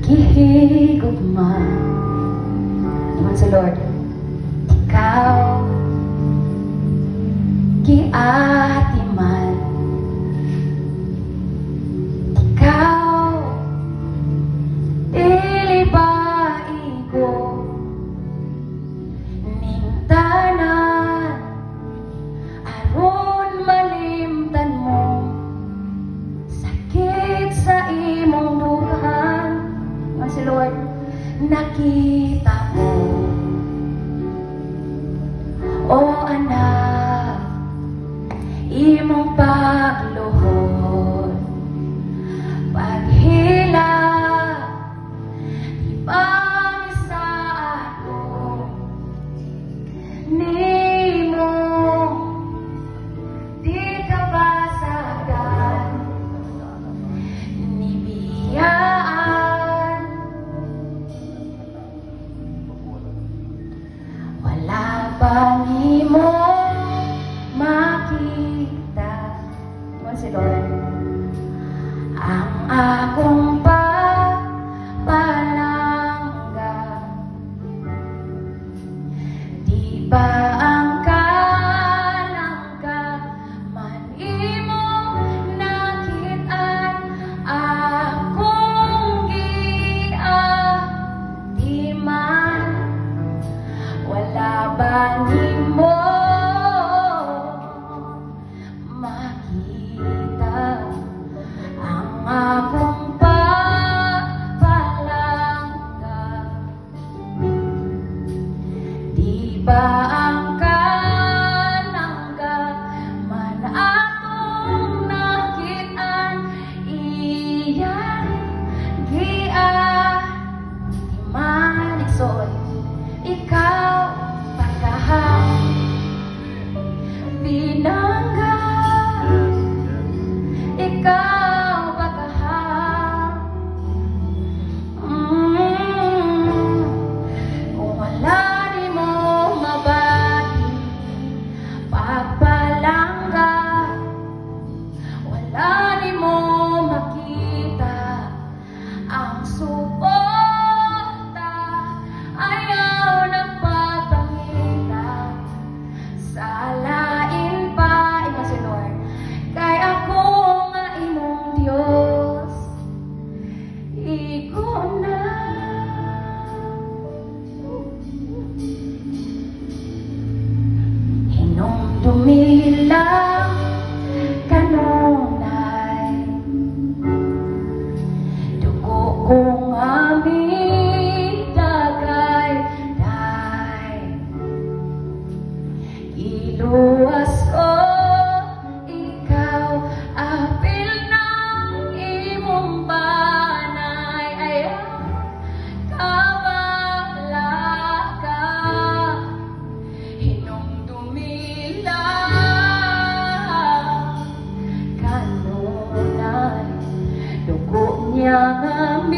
Gihigugma naman sa Lord. Ikaw giatiman, ikaw dili ba igo ning tanan aron malimtan mo sakit sa imong duhan. Naman si Lord, nakita mo, o anak, imong pagluhod, paghila, ibang isa ako, nimo, di ka basagan, nibiyaan, wala pa nimo makita. Naman si Lord, ang akong palangga, di ba ang kalangga man imo nakitaan, akong giatiman, wala ba nimo makita ang akong palangga? Di ba ang kalangga man akong nakitaan, iyan giatiman. Igsoon, ikaw pagkahang binangga, ikaw pagkahang kung wala di mo mabati pagpalangga, wala di mo makita ang suporta, ayaw nagpapangita sa lain pa. Ikaw si Lord, kay ako nga imong Diyos, ikaw na. Hinumdumi lang kanunay, dugo kong amidagay, iluwas ko ikaw, apil ng imong banay, ayaw kabala ka, hinumdumi lang kanunay, dugo niyang amidagay.